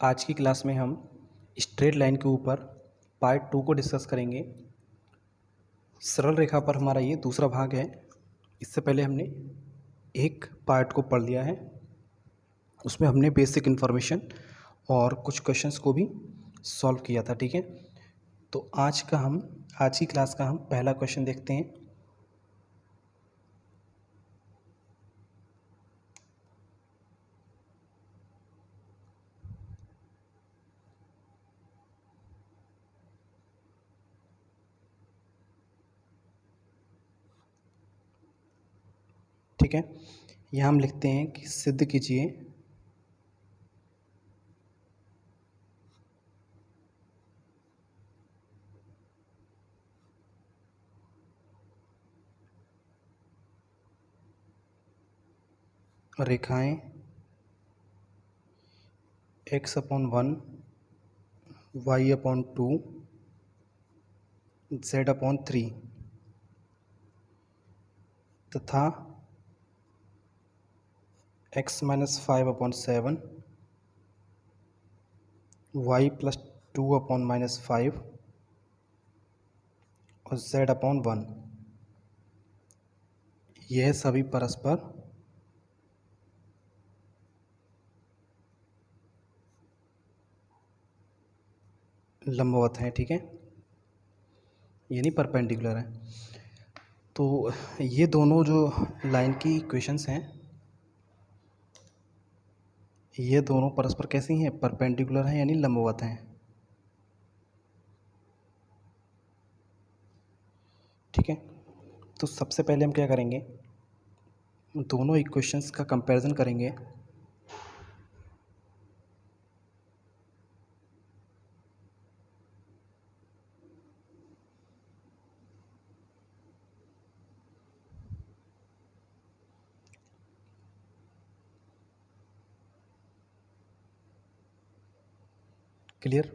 आज की क्लास में हम स्ट्रेट लाइन के ऊपर पार्ट 2 को डिस्कस करेंगे। सरल रेखा पर हमारा ये दूसरा भाग है। इससे पहले हमने एक पार्ट को पढ़ लिया है, उसमें हमने बेसिक इन्फॉर्मेशन और कुछ क्वेश्चंस को भी सॉल्व किया था। ठीक है, तो आज की क्लास का हम पहला क्वेश्चन देखते हैं। ठीक है, यहाँ हम लिखते हैं कि सिद्ध कीजिए रेखाएं x/1 y/2 z/3 तथा x-5/7 y+2/-5 और z/1 यह सभी परस्पर लंबवत हैं। ठीक है, यानी परपेंडिकुलर है। तो ये दोनों जो लाइन की इक्वेशंस हैं, ये दोनों परस्पर कैसी हैं? परपेंडिकुलर हैं, यानी लंबवत हैं। ठीक है, तो सबसे पहले हम क्या करेंगे, दोनों इक्वेशंस का कंपैरिजन करेंगे। क्लियर?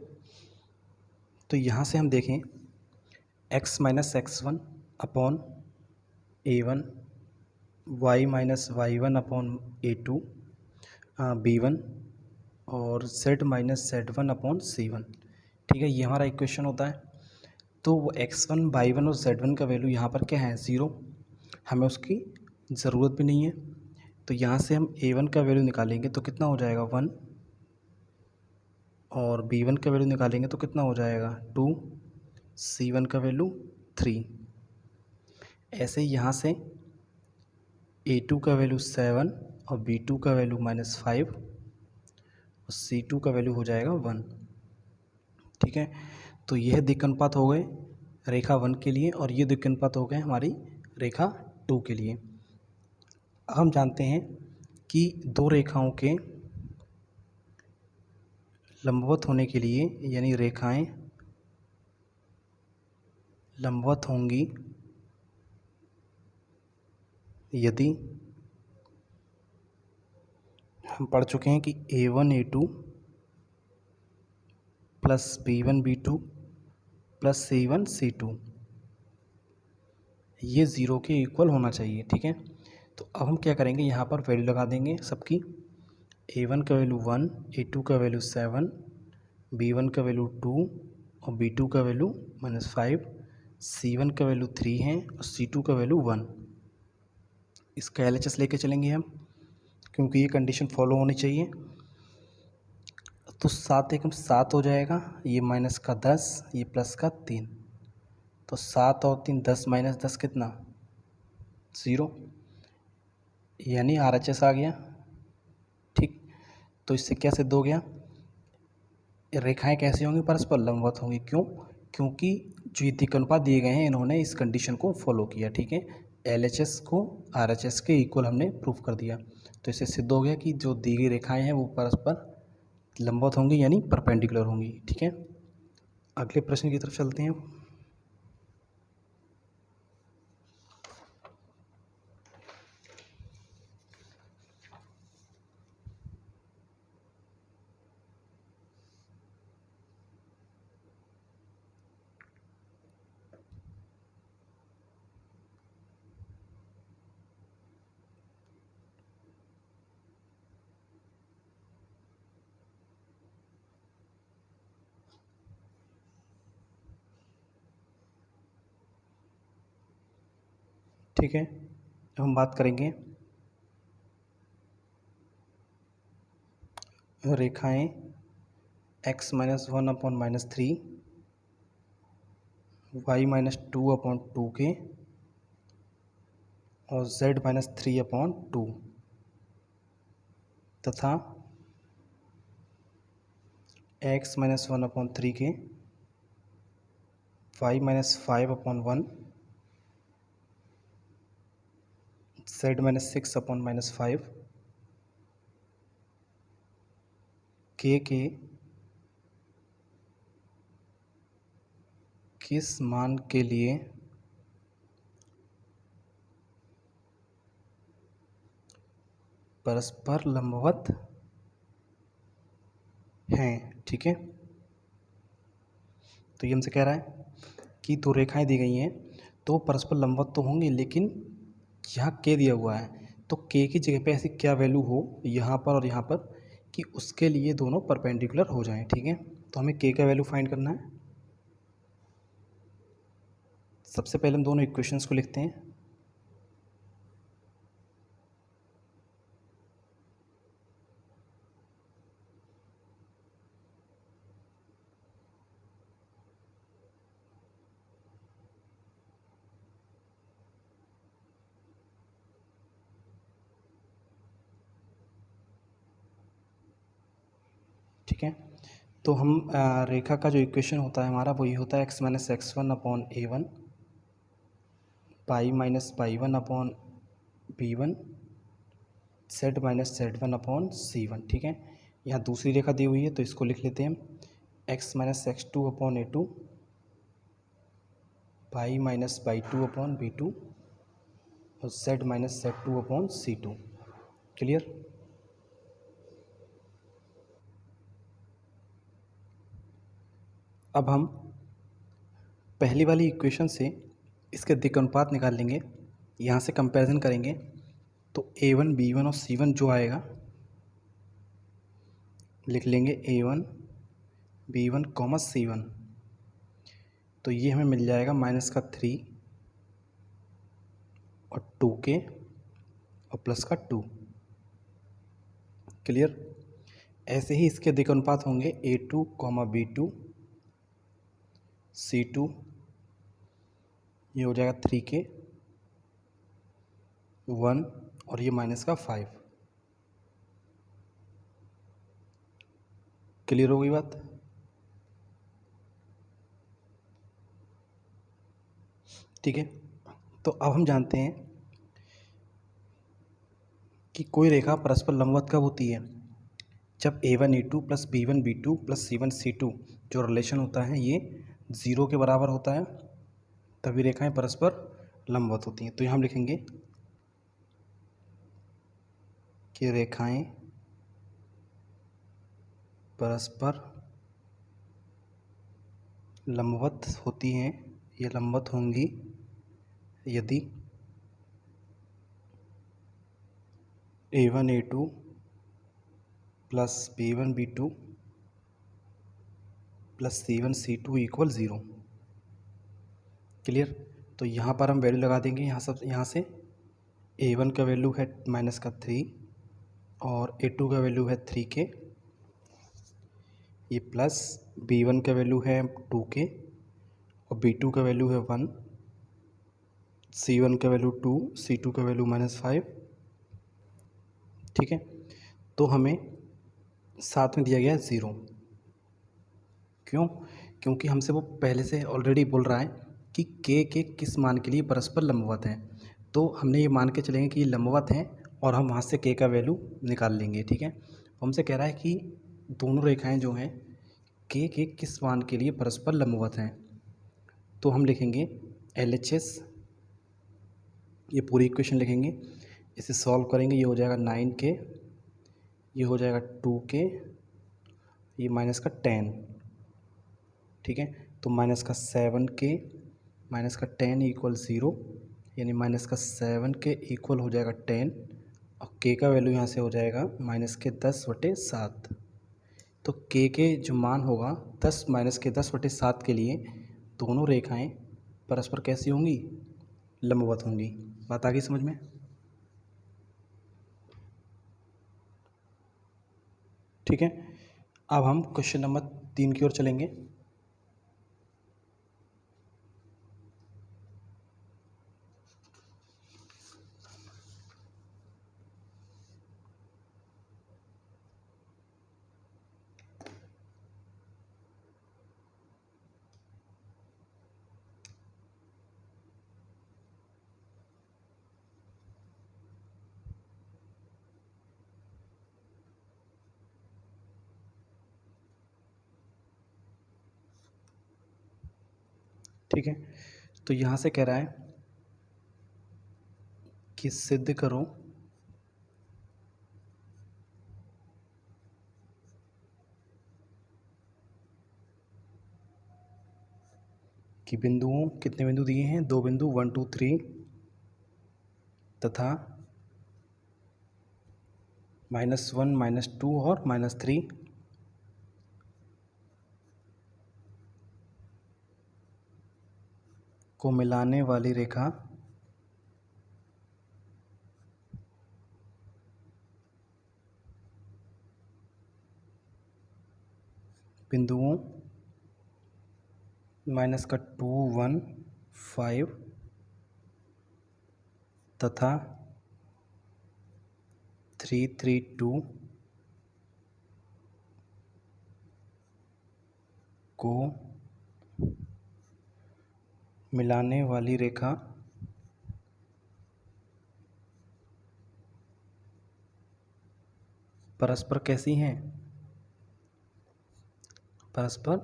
तो यहाँ से हम देखें x-x1/a1 y-y1/a2 b1 और z-z1/c1। ठीक है, ये हमारा इक्वेशन होता है। तो वो x1 y1 और z1 का वैल्यू यहाँ पर क्या है? 0। हमें उसकी ज़रूरत भी नहीं है। तो यहाँ से हम a1 का वैल्यू निकालेंगे तो कितना हो जाएगा? 1। और b1 का वैल्यू निकालेंगे तो कितना हो जाएगा? 2। c1 का वैल्यू 3। ऐसे ही यहाँ से a2 का वैल्यू 7 और b2 का वैल्यू -5 और c2 का वैल्यू हो जाएगा 1। ठीक है, तो यह दिक् अनुपात हो गए रेखा 1 के लिए और ये दिक् अनुपात हो गए हमारी रेखा 2 के लिए। अब हम जानते हैं कि दो रेखाओं के लंबवत होने के लिए, यानी रेखाएं लंबवत होंगी यदि, हम पढ़ चुके हैं कि a1 a2 plus b1 b2 plus c1 c2 ये ज़ीरो के इक्वल होना चाहिए। ठीक है, तो अब हम क्या करेंगे, यहाँ पर वैल्यू लगा देंगे सबकी। a1 का वैल्यू 1, a2 का वैल्यू 7, b1 का वैल्यू 2 और b2 का वैल्यू -5, c1 का वैल्यू 3 है और c2 का वैल्यू 1। इसका LHS लेके चलेंगे हम, क्योंकि ये कंडीशन फॉलो होनी चाहिए। तो 7 एकम 7 हो जाएगा, ये माइनस का 10, ये प्लस का 3। तो 7 और 3 10 - 10 कितना? 0, यानी RHS आ गया। ठीक, तो इससे क्या सिद्ध हो गया? रेखाएं कैसी होंगी? परस्पर लंबवत होंगी। क्यों? क्योंकि जो ये दिक् अनुपात दिए गए हैं, इन्होंने इस कंडीशन को फॉलो किया। ठीक है, LHS को RHS के इक्वल हमने प्रूफ कर दिया। तो इससे सिद्ध हो गया कि जो दी गई रेखाएं हैं वो परस्पर लंबवत होंगी, यानी परपेंडिकुलर होंगी। ठीक है, अगले प्रश्न की तरफ चलते हैं। ठीक है। अब हम बात करेंगे रेखाएं x - 1/-3, y - 2/2 के और z - 3/2 तथा x - 1/3 के y - 5/1 z - 6/-5 k के किस मान के लिए परस्पर लंबवत हैं। ठीक है, तो ये हमसे कह रहा है कि दो रेखाएं दी गई हैं तो परस्पर लंबवत तो होंगी, लेकिन यहाँ के दिया हुआ है तो के की जगह पे ऐसी क्या वैल्यू हो यहाँ पर और यहाँ पर कि उसके लिए दोनों परपेंडिकुलर हो जाएं। ठीक है, तो हमें के का वैल्यू फाइंड करना है। सबसे पहले हम दोनों इक्वेशंस को लिखते हैं। ठीक है, तो हम रेखा का जो इक्वेशन होता है हमारा वो ये होता है x - x1/a1 पाई - पाई1/b1 z - z1/c1। ठीक है, यहाँ दूसरी रेखा दी हुई है तो इसको लिख लेते हैं हम x - x2/a2 पाई - पाई2/b2 और z - z2/c2। क्लियर। अब हम पहली वाली इक्वेशन से इसके दिक् अनुपात निकाल लेंगे, यहाँ से कंपैरिजन करेंगे तो a1 b1 और c1 जो आएगा लिख लेंगे a1 b1 c1, तो ये हमें मिल जाएगा -3 और 2k और +2। क्लियर। ऐसे ही इसके दिक् अनुपात होंगे a2 b2 c2, ये हो जाएगा 3k 1 और ये -5। क्लियर हो गई बात। ठीक है, तो अब हम जानते हैं कि कोई रेखा परस्पर लंबवत कब होती है, जब a1 a2 + b1 b2 + c1 c2 जो रिलेशन होता है ये 0 के बराबर होता है, तभी रेखाएं परस्पर लंबवत होती हैं। तो यहाँ हम लिखेंगे कि रेखाएं परस्पर लंबवत होती हैं, ये लंबवत होंगी यदि a1 a2 + b1 b2 + c1 c2 = 0। Clear. तो यहाँ पर हम वैल्यू लगा देंगे, यहाँ से a1 का वैल्यू है -3 और a2 का वैल्यू है 3k, ये प्लस b1 का वैल्यू है 2k और b2 का वैल्यू है 1, c1 का वैल्यू 2, c2 का वैल्यू -5। ठीक है, तो हमें साथ में दिया गया है 0। क्यों? क्योंकि हमसे वो पहले से ऑलरेडी बोल रहा है कि के किस मान के लिए परस्पर लंबवत हैं, तो हमने ये मान के चलेंगे कि ये लंबवत हैं और हम वहाँ से के का वैल्यू निकाल लेंगे। ठीक है, हमसे कह रहा है कि दोनों रेखाएं जो हैं के किस मान के लिए परस्पर लंबवत हैं, तो हम लिखेंगे LHS, ये पूरी इक्वेशन लिखेंगे, इसे सॉल्व करेंगे, ये हो जाएगा 9k, ये हो जाएगा 2k, ये -10। ठीक है, तो -7k -10 = 0, यानी -7k = हो जाएगा 10 और k का वैल्यू यहाँ से हो जाएगा -10/7। तो के जो मान होगा 10 -10/7 के लिए दोनों रेखाएं परस्पर कैसी होंगी, लंबवत होंगी। बात आ गई समझ में? ठीक है, अब हम क्वेश्चन नंबर 3 की ओर चलेंगे। ठीक है, तो यहाँ से कह रहा है कि सिद्ध करो कि बिंदुओं, कितने बिंदु दिए हैं? 2 बिंदु 1 2 3 तथा -1 -2 और -3 को मिलाने वाली रेखा बिंदुओं -2 1 5 तथा 3 3 2 को मिलाने वाली रेखा परस्पर कैसी हैं? परस्पर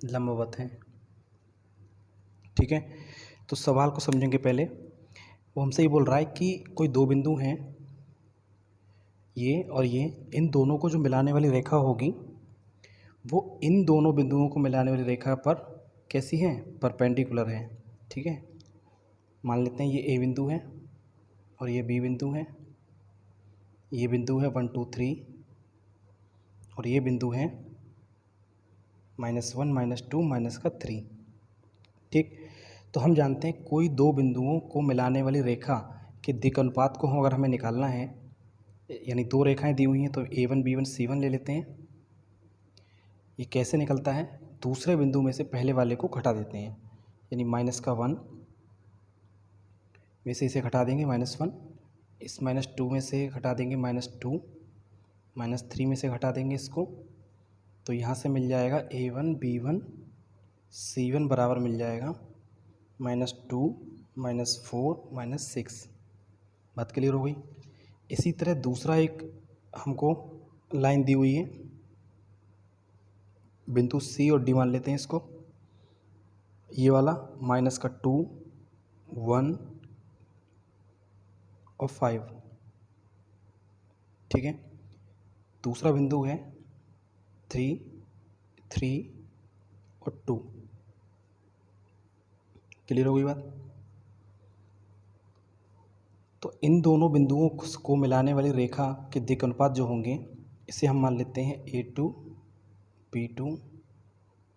लंबवत हैं। ठीक है, तो सवाल को समझेंगे पहले। वो हमसे ये बोल रहा है कि कोई 2 बिंदु हैं, ये और ये, इन दोनों को जो मिलाने वाली रेखा होगी वो इन दोनों बिंदुओं को मिलाने वाली रेखा पर कैसी है? परपेंडिकुलर है। ठीक है, मान लेते हैं ये ए बिंदु है और ये बी बिंदु है, ये बिंदु है 1 2 3 और ये बिंदु है -1 -2 -3। ठीक, तो हम जानते हैं कोई 2 बिंदुओं को मिलाने वाली रेखा के दिक् अनुपात को अगर हमें निकालना है, यानी 2 रेखाएं दी हुई हैं, तो A1 B1 C1 ले लेते हैं। ये कैसे निकलता है? दूसरे बिंदु में से पहले वाले को घटा देते हैं, यानी -1 में से इसे घटा देंगे -1, इस -2 में से घटा देंगे -2, -3 में से घटा देंगे इसको, तो यहाँ से मिल जाएगा A1 B1 C1 बराबर मिल जाएगा -2 -4 -6। बात क्लियर हो गई? इसी तरह दूसरा एक हमको लाइन दी हुई है, बिंदु C और D मान लेते हैं इसको, ये वाला -2 1 और 5। ठीक है, दूसरा बिंदु है 3 3 और 2। क्लियर हो गई बात? तो इन दोनों बिंदुओं को मिलाने वाली रेखा के दिक् अनुपात जो होंगे, इसे हम मान लेते हैं A2 B2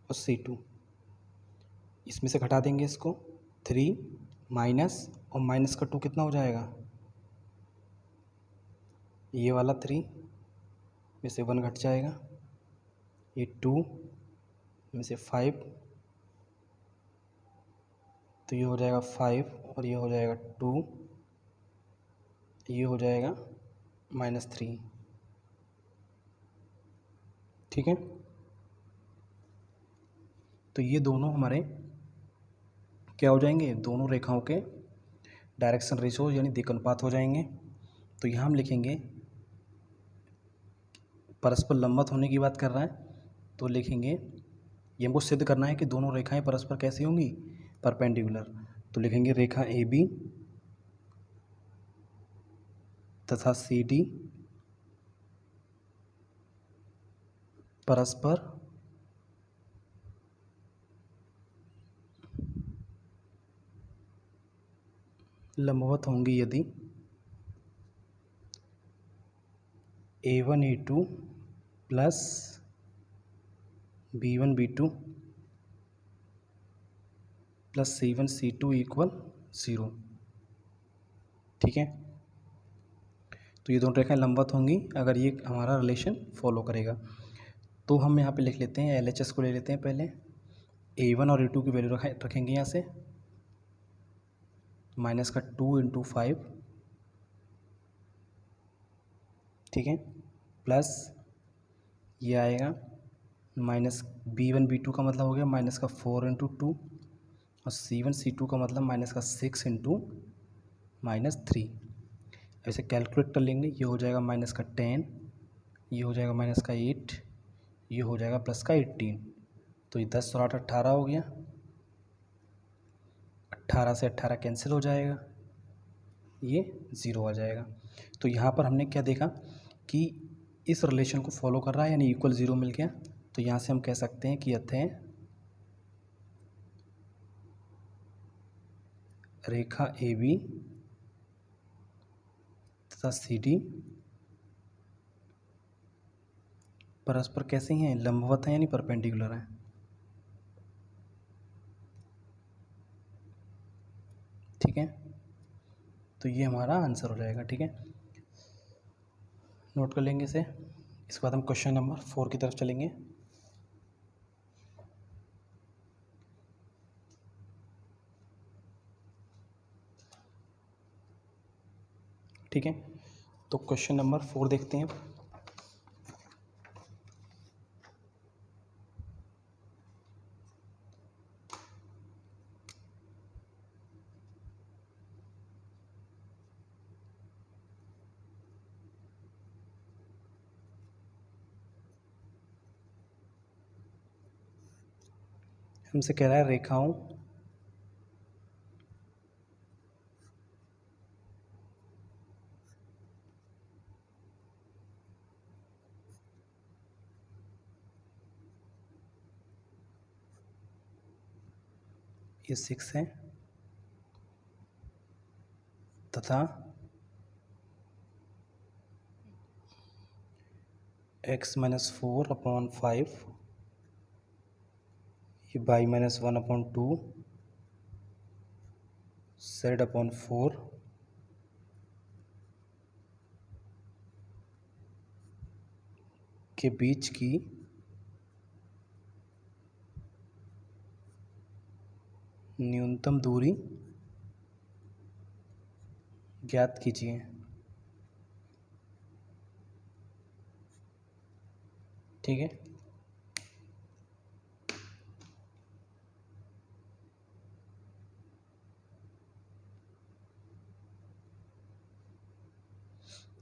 और C2। इसमें से घटा देंगे इसको, 3 माइनस और -2 कितना हो जाएगा? ये वाला 3 में से 1 घट जाएगा, ये 2 में से 5, तो ये हो जाएगा 5 और ये हो जाएगा 2, ये हो जाएगा -3। ठीक है, तो ये दोनों हमारे क्या हो जाएंगे? दोनों रेखाओं के डायरेक्शन रेशो यानी दिक् अनुपात हो जाएंगे। तो यहाँ हम लिखेंगे, परस्पर लंबवत होने की बात कर रहा है, तो लिखेंगे ये हमको सिद्ध करना है कि दोनों रेखाएं परस्पर कैसी होंगी? परपेंडिकुलर। तो लिखेंगे रेखा AB तथा CD परस्पर लंबवत होंगी यदि A1 A2 plus B1 B2 plus C1 C2 = 0। ठीक है। तो ये दोनों रेखाएं लंबवत होंगी अगर ये हमारा रिलेशन फॉलो करेगा। तो हम यहाँ पे लिख लेते हैं, LHS को ले लेते हैं पहले। A1 और A2 की वैल्यू रखेंगे यहाँ से, माइनस का 2 × 5, ठीक है, प्लस ये आएगा माइनस B1 B2 का मतलब हो गया माइनस का 4 × 2, और C1 C2 का मतलब माइनस का 6 × -3। ऐसे कैलकुलेट कर लेंगे, ये हो जाएगा माइनस का 10, ये हो जाएगा माइनस का 8, ये हो जाएगा प्लस का 18। तो ये 10 और 8 18 हो गया, 18 से 18 कैंसिल हो जाएगा, ये 0 आ जाएगा। तो यहाँ पर हमने क्या देखा कि इस रिलेशन को फॉलो कर रहा है, यानी इक्वल 0 मिल गया। तो यहाँ से हम कह सकते हैं कि अतः रेखा AB तथा CD परस्पर कैसे हैं, लंबवत हैं यानी परपेंडिकुलर हैं। ठीक है, तो ये हमारा आंसर हो जाएगा। ठीक है, नोट कर लेंगे इसे। इसके बाद हम क्वेश्चन नंबर 4 की तरफ चलेंगे। ठीक है, तो क्वेश्चन नंबर 4 देखते हैं। हमसे कह रहा है रेखाओं ये 6 है तथा x-4/5 ये y-1/2 z/4 के बीच की न्यूनतम दूरी ज्ञात कीजिए। ठीक है,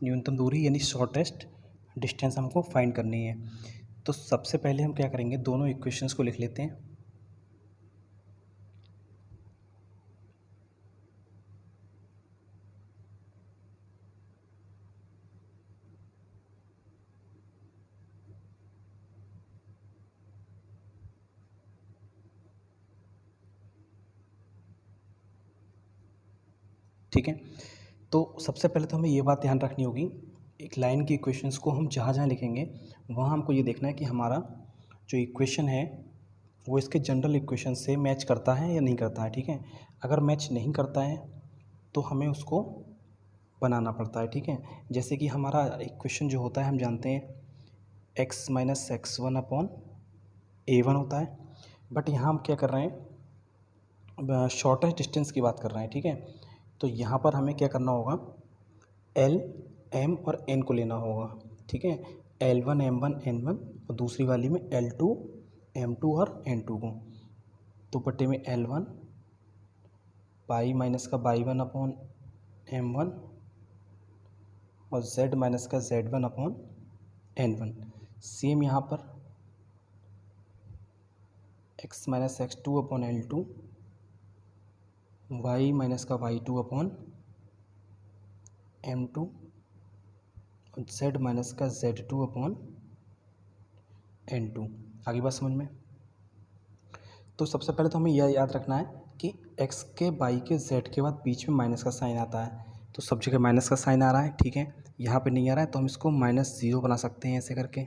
न्यूनतम दूरी यानी शॉर्टेस्ट डिस्टेंस हमको फाइंड करनी है। तो सबसे पहले हम क्या करेंगे, दोनों इक्वेशंस को लिख लेते हैं। ठीक है, तो सबसे पहले तो हमें ये बात ध्यान रखनी होगी, एक लाइन की इक्वेशंस को हम जहाँ जहाँ लिखेंगे वहाँ हमको ये देखना है कि हमारा जो इक्वेशन है वो इसके जनरल इक्वेशन से मैच करता है या नहीं करता है। ठीक है, अगर मैच नहीं करता है तो हमें उसको बनाना पड़ता है। ठीक है, जैसे कि हमारा इक्वेशन जो होता है हम जानते हैं x-x1/a1 होता है, बट यहाँ हम क्या कर रहे हैं, शॉर्टेस्ट डिस्टेंस की बात कर रहे हैं। ठीक है, तो यहाँ पर हमें क्या करना होगा, L, M और N को लेना होगा। ठीक है, L1 M1 N1 और दूसरी वाली में L2 M2 और N2 को। तो बटे में L1 पाई माइनस का y1/M1 और z माइनस का z1/N1। सेम यहाँ पर x-x2/L2 y माइनस का y2/M2 और z माइनस का z2/N2। आगे बात समझ में। तो सबसे पहले तो हमें यह याद रखना है कि x के y के z के बाद बीच में माइनस का साइन आता है। तो सब जगह माइनस का साइन आ रहा है। ठीक है, यहाँ पे नहीं आ रहा है तो हम इसको -0 बना सकते हैं ऐसे करके।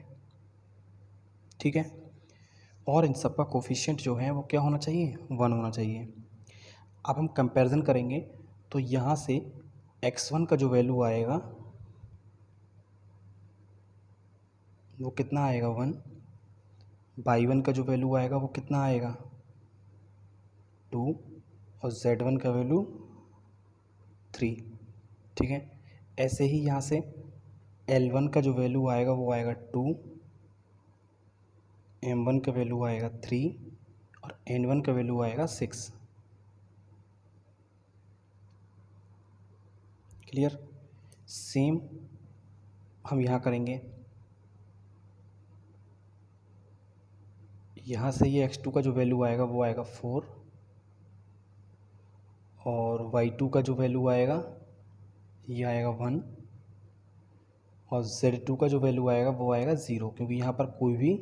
ठीक है, और इन सब का कोफिशिएंट जो है वो क्या होना चाहिए, 1 होना चाहिए। अब हम कंपैरिजन करेंगे तो यहाँ से x1 का जो वैल्यू आएगा वो कितना आएगा 1, y1 का जो वैल्यू आएगा वो कितना आएगा 2 और z1 का वैल्यू 3। ठीक है, ऐसे ही यहाँ से L1 का जो वैल्यू आएगा वो आएगा 2, M1 का वैल्यू आएगा 3 और N1 का वैल्यू आएगा 6। क्लियर। सेम हम यहाँ करेंगे, यहाँ से ये x2 का जो वैल्यू आएगा वो आएगा 4 और y2 का जो वैल्यू आएगा ये आएगा 1 और z2 का जो वैल्यू आएगा वो आएगा 0, क्योंकि यहाँ पर कोई भी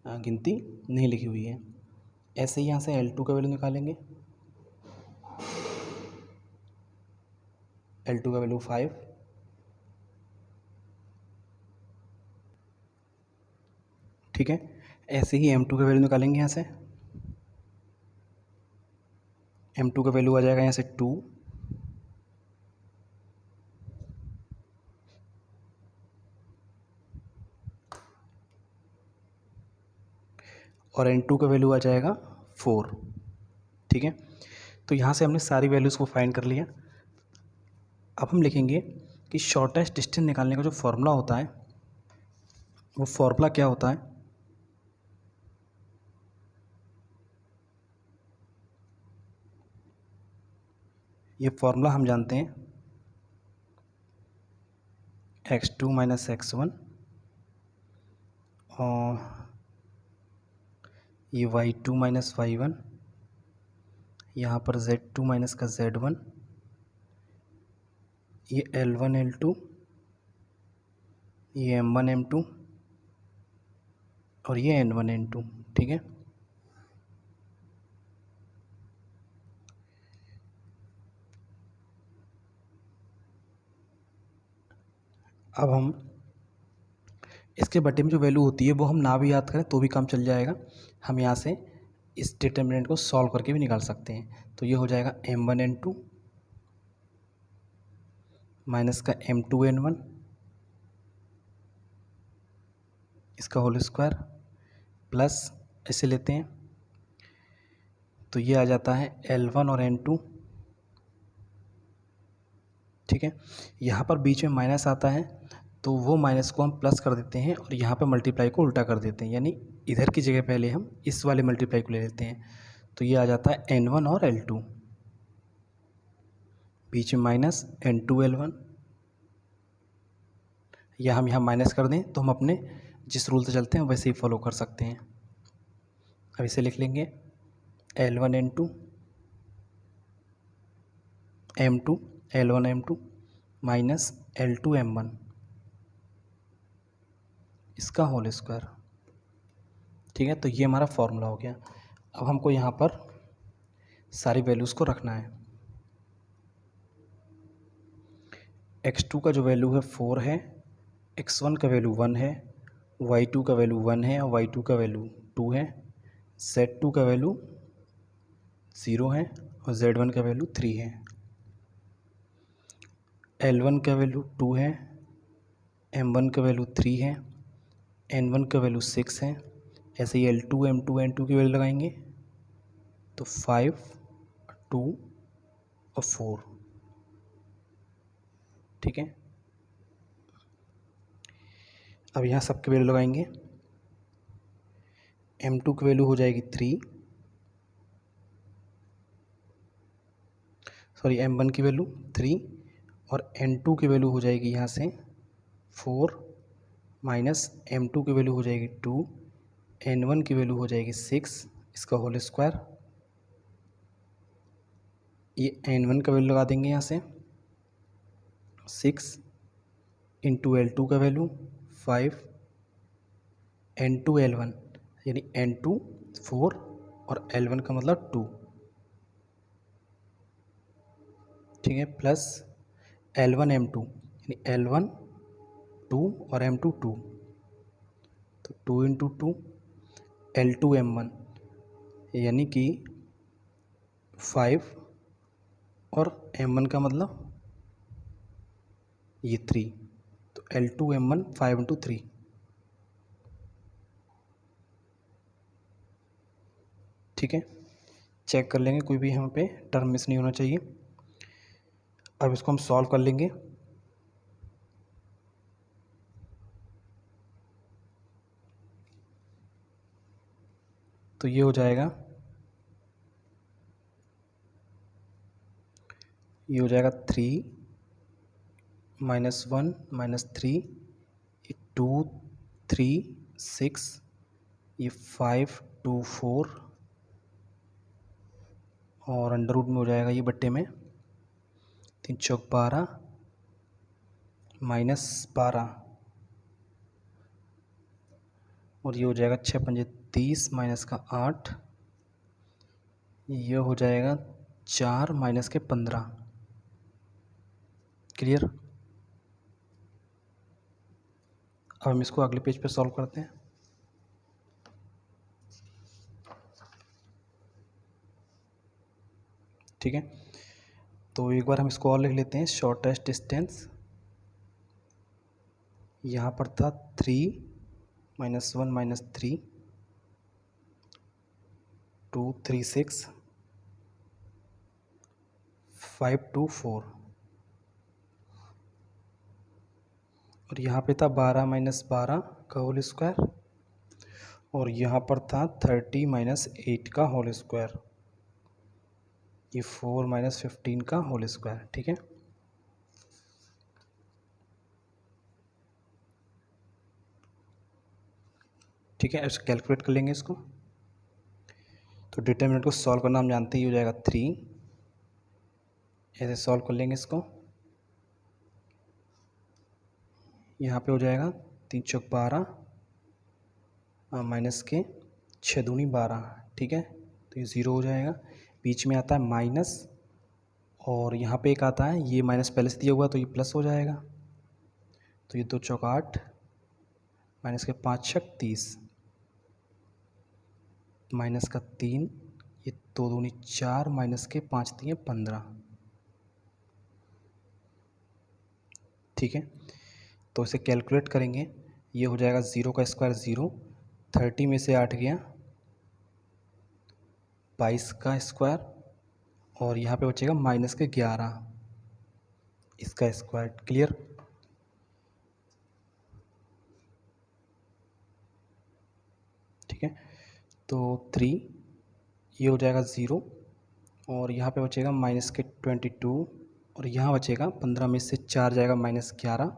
गिनती नहीं लिखी हुई है। ऐसे ही यहाँ से L2 का वैल्यू निकालेंगे, L2 का वैल्यू 5, ठीक है। ऐसे ही M2 का वैल्यू निकालेंगे, यहाँ से M2 का वैल्यू आ जाएगा यहाँ से 2 और N2 का वैल्यू आ जाएगा 4। ठीक है, तो यहाँ से हमने सारी वैल्यूज़ को फाइंड कर लिया। अब हम लिखेंगे कि शॉर्टेस्ट डिस्टेंस निकालने का जो फॉर्मूला होता है वो फॉर्मूला क्या होता है। ये फॉर्मूला हम जानते हैं x2 माइनस x1 और ये y2 माइनस y1, यहाँ पर z2 माइनस का z1, ये L1 L2, ये M1 M2 और ये N1 N2। ठीक है, अब हम इसके बटे में जो वैल्यू होती है वो हम ना भी याद करें तो भी काम चल जाएगा। हम यहाँ से इस डिटर्मिनेंट को सॉल्व करके भी निकाल सकते हैं। तो ये हो जाएगा M1 N2 माइनस का M2 N1 इसका होल स्क्वायर प्लस ऐसे लेते हैं तो ये आ जाता है L1 और N2। ठीक है, यहाँ पर बीच में माइनस आता है तो वो माइनस को हम प्लस कर देते हैं और यहाँ पे मल्टीप्लाई को उल्टा कर देते हैं, यानी इधर की जगह पहले हम इस वाले मल्टीप्लाई को ले लेते हैं। तो ये आ जाता है N1 और L2, बीच में माइनस N2 L1, या हम यहाँ माइनस कर दें तो हम अपने जिस रूल से चलते हैं वैसे ही फॉलो कर सकते हैं। अब इसे लिख लेंगे L1 N2 M2 L1 M2 minus L2 M1 इसका होल स्क्वायर। ठीक है, तो ये हमारा फॉर्मूला हो गया। अब हमको यहाँ पर सारी वैल्यूज़ को रखना है। x2 का जो वैल्यू है 4 है, x1 का वैल्यू 1 है, y2 का वैल्यू 1 है और y2 का वैल्यू 2 है, z2 का वैल्यू 0 है और z1 का वैल्यू 3 है, L1 का वैल्यू 2 है, M1 का वैल्यू 3 है, N1 का वैल्यू 6 है। ऐसे ही L2 M2 N2 की वैल्यू लगाएंगे तो 5 2 और 4। ठीक है, अब यहाँ सबकी वैल्यू लगाएंगे। M2 की वैल्यू हो जाएगी 3, सॉरी M1 की वैल्यू 3 और N2 की वैल्यू हो जाएगी यहाँ से 4 माइनस M2 की वैल्यू हो जाएगी 2, N1 की वैल्यू हो जाएगी 6 इसका होल स्क्वायर। ये N1 का वैल्यू लगा देंगे यहाँ से 6 इंटू L2 का वैल्यू 5 N2 L1 यानी N2 4 और L1 का मतलब 2। ठीक है, प्लस L1 M2 यानी L1 2 और M2 2, तो 2 इंटू 2 L2 M1 यानी कि 5 और M1 का मतलब ये 3, तो L2M1 5 × 3। ठीक है, चेक कर लेंगे कोई भी यहाँ पे टर्म मिस नहीं होना चाहिए। अब इसको हम सॉल्व कर लेंगे। तो ये हो जाएगा 3 -1 -3, ये 2 3 6, ये 5 2 4, और अंडर रूट में हो जाएगा ये बट्टे में 3 चौक 12 -12, और ये हो जाएगा 6 पंजे 30 माइनस का 8, ये हो जाएगा 4 माइनस के 15। क्लियर। अब हम इसको अगले पेज पे सॉल्व करते हैं। ठीक है, तो एक बार हम इसको और लिख लेते हैं। शॉर्टेस्ट डिस्टेंस यहाँ पर था 3 -1 -3 2 3 6 5 2 4, और यहाँ पे था 12 - 12 का होल स्क्वायर, और यहाँ पर था 30 - 8 का होल स्क्वायर, ये 4 - 15 का होल स्क्वायर। ठीक है, ठीक है, ऐसे कैलकुलेट कर लेंगे इसको। तो डिटर्मिनेंट को सॉल्व करना हम जानते ही, हो जाएगा 3, ऐसे सॉल्व कर लेंगे इसको। यहाँ पे हो जाएगा 3 चौक 12 माइनस के 6 दूनी 12। ठीक है, तो ये 0 हो जाएगा। बीच में आता है माइनस, और यहाँ पे एक आता है, ये माइनस पहले से दिया हुआ तो ये प्लस हो जाएगा। तो ये 2 चौक 8 माइनस के 5 छक 30 माइनस का 3, ये 2 दूनी 4 माइनस के 5 3 15। ठीक है, तो इसे कैलकुलेट करेंगे, ये हो जाएगा 0 का स्क्वायर 0, 30 में से 8 गया 22 का स्क्वायर, और यहाँ पे बचेगा माइनस के 11 इसका स्क्वायर। क्लियर। ठीक है, तो 3, ये हो जाएगा 0, और यहाँ पे बचेगा माइनस के 22, और यहाँ बचेगा 15 में से 4 जाएगा -11,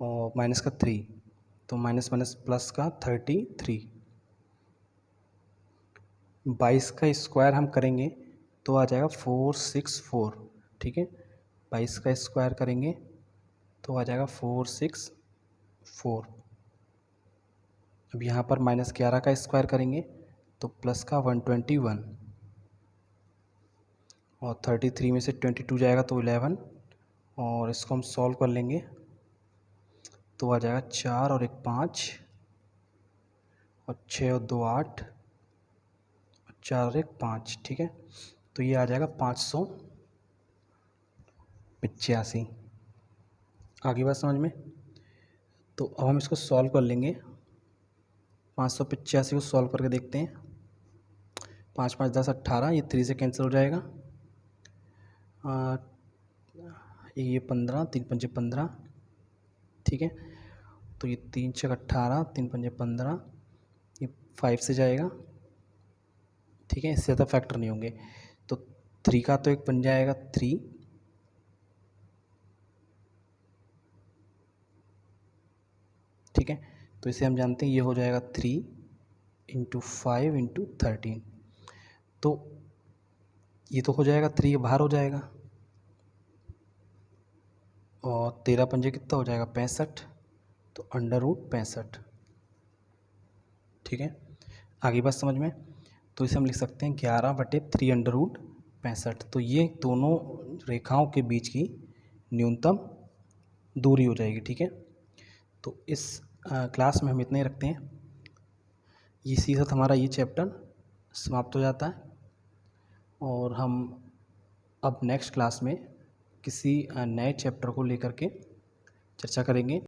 और माइनस का 3, तो माइनस माइनस प्लस का 33। 22 का स्क्वायर हम करेंगे तो आ जाएगा 464। ठीक है, 22 का स्क्वायर करेंगे तो आ जाएगा 464। अब यहाँ पर -11 का स्क्वायर करेंगे तो प्लस का 121, और 33 में से 22 जाएगा तो 11, और इसको हम सॉल्व कर लेंगे तो आ जाएगा 4 और 1 5, और 6 और 2 8, और 4 और 1 5। ठीक है, तो ये आ जाएगा 585। आगे बात समझ में। तो अब हम इसको सॉल्व कर लेंगे। 585 को सॉल्व करके देखते हैं। 5 5 10 18, ये 3 से कैंसिल हो जाएगा। ये 15, 3 पंजे 15। ठीक है, तो ये 3 छः 18, 3 पंजे 15, ये 5 से जाएगा। ठीक है, इससे ज़्यादा फैक्टर नहीं होंगे। तो 3 का तो एक बन जाएगा 3, ठीक है, तो इसे हम जानते हैं ये हो जाएगा 3 × 5 × 13। तो ये तो हो जाएगा 3 बाहर हो जाएगा, और 13 पंजे कितना हो जाएगा 65, तो √65। ठीक है, आगे बात समझ में। तो इसे हम लिख सकते हैं 11/3 √65। तो ये दोनों रेखाओं के बीच की न्यूनतम दूरी हो जाएगी। ठीक है, तो इस क्लास में हम इतना ही रखते हैं। इसी के साथ हमारा ये चैप्टर समाप्त हो जाता है, और हम अब नेक्स्ट क्लास में किसी नए चैप्टर को लेकर के चर्चा करेंगे।